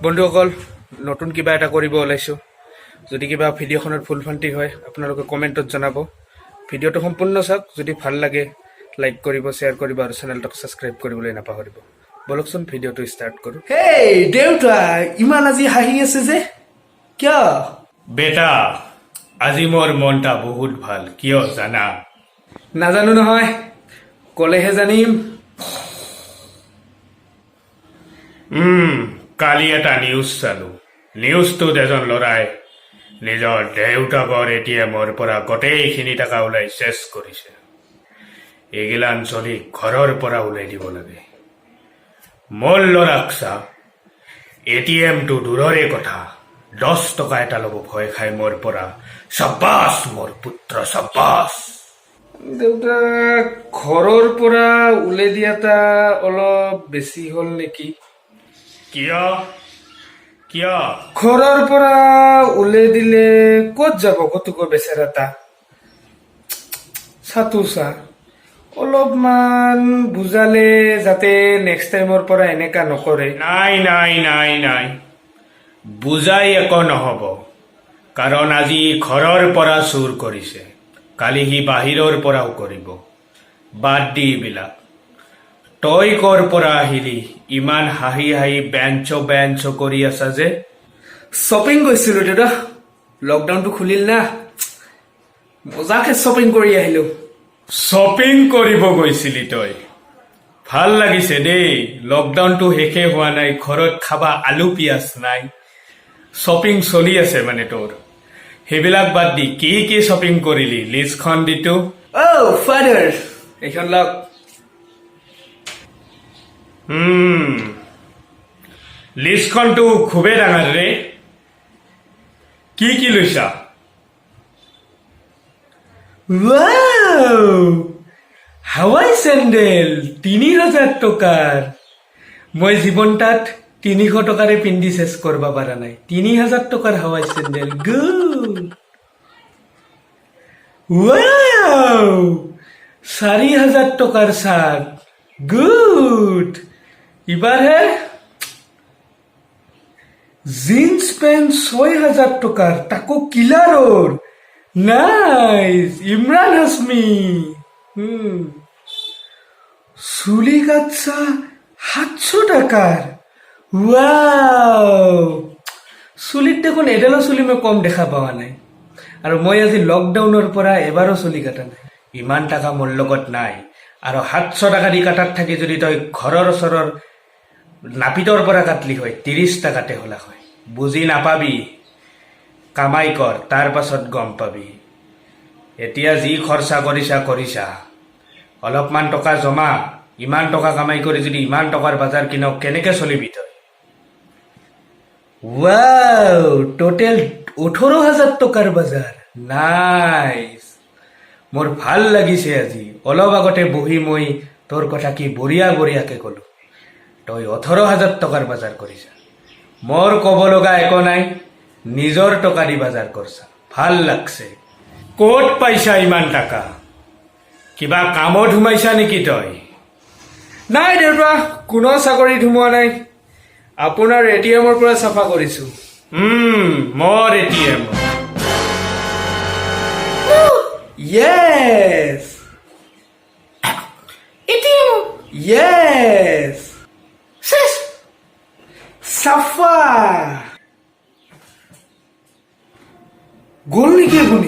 বন্ধুসকল নতুন কিবা এটা কৰিব ওলাইছো যদি কিবা ভিডিঅ'খনত ভুল ভ্ৰান্তি হয় আপোনালোকে কমেণ্টত জনাব ভিডিঅ'টো সম্পূৰ্ণ চাওক যদি ভাল লাগে লাইক কৰিব শ্বেয়াৰ কৰিব আৰু চেনেলটো সাবস্ক্ৰাইব কৰিবলৈ নাপাহৰিব বলকচোন ভিডিঅ'টো ষ্টাৰ্ট কৰো হেই দেউতা ইমান আজি হাঁহি আছে যে কিয় বেটা আজি মোৰ মনটা বহুত ভাল কিয় জানা নাজানো নহয় কলেহে জানিম কালি এটা নিউজ চালো নিউজটোত এজন ল'ৰাই নিজৰ দেউতাকৰ এটিএমৰ পৰা গোটেইখিনি টকা ওলাই চেছ কৰিছে এইগিলান চলি ঘৰৰ পৰা ওলাই দিব লাগে মোৰ ল'ৰাক চা এটিএমটো দূৰৰে কথা 10 টকা এটা ল'ব ভয় খাই মোৰ পৰা চাবাছ মোৰ পুত্ৰ চাবাছ দেউতা ঘৰৰ পৰা ওলাই দিয়াটা অলপ বেছি হ'ল নেকি কিয় কিয় ঘৰৰ পৰা ওলাই দিলে ক'ত যাব কতোকৈ বেচেৰাটা চাতো চা অলপমান বুজালে যাতে নেক্সট টাইমৰ পৰা এনেকা নকৰে নাই নাই নাই নাই বুজাই একো নহ'ব কাৰণ আজি ঘৰৰ পৰা চুৰ কৰিছে কালি সি বাহিৰৰ পৰাও কৰিব বাদ দি এইবিলাক তই কৰ পৰা আহিলি ইমান হাঁহি হাঁহি বেঞ্চ কৰি আছা যে শ্বপিং গৈছিলো দেউতা লকডাউনটো খুলিল না মজাকে শ্বপিং কৰি আহিলো শ্বপিং কৰিব গৈছিলি তই ভাল লাগিছে দেই লকডাউনটো শেষে হোৱা নাই ঘৰত খাবা আলু পিয়াজ নাই শ্বপিং চলি আছে মানে তোৰ সেইবিলাক বাদ দি কি শ্বপিং কৰিলি লিষ্টখন দিতো ফাদাৰ এইখন লওক লিষ্টখনটো খুবেই ডাঙৰ ৰে কি লৈছা হাৱাই চেণ্ডেল 3000 টকাৰ মই জীৱনটাত 300 টকাৰে পিন্ধি চেছ কৰিব পৰা নাই 3000 টকাৰ হাৱাই চেণ্ডেল গুড 4000 টকাৰ চাৰ্ট গুড এবাৰহে জিন্স পেণ্ট 6000 টকাৰ তাকো কিলাৰৰ নাইস ইমৰান হাছমি চুলি কাটছা 700 টাকাৰ ওয়াও চুলিত দেখোন এডালো চুলি মই কম দেখা পোৱা নাই আৰু মই আজি লকডাউনৰ পৰা এবাৰো চুলি কাটা নাই ইমান টকা মোৰ লগত নাই আৰু 700 টকা দি কাটাত থাকি যদি তই ঘৰৰ ওচৰৰ নাপিতৰ পৰা কাটলি হয় 30 টকাতে হলা হয় বুজি নাপাবি কামাই কৰ তাৰ পাছত গম পাবি এতিয়া যি খৰচা কৰিছা অলপমান টকা জমা ইমান টকা কামাই কৰি যদি ইমান টকাৰ বজাৰ কিনক কেনেকে চলিবি তই ওয়াও টোটেল 18000 টকাৰ বজাৰ নাইস মোৰ ভাল লাগিছে আজি অলপ আগতে বহি মই তোৰ কথা কি বঢ়িয়াকে কলো তই 18000 টকাৰ বজাৰ কৰিছা মোৰ ক'ব লগা একো নাই নিজৰ টকা দি বজাৰ কৰছা ভাল লাগছে ক'ত পাইছা ইমান টকা কিবা কামত সোমাইছা নেকি তই নাই দেউতা কোনো চাকৰিত সোমোৱা নাই আপোনাৰ এটিএমৰ পৰা চাফা কৰিছো মোৰ ATM Yes! ATM! Yes! Sis! Safa! গোল নেকি আপুনি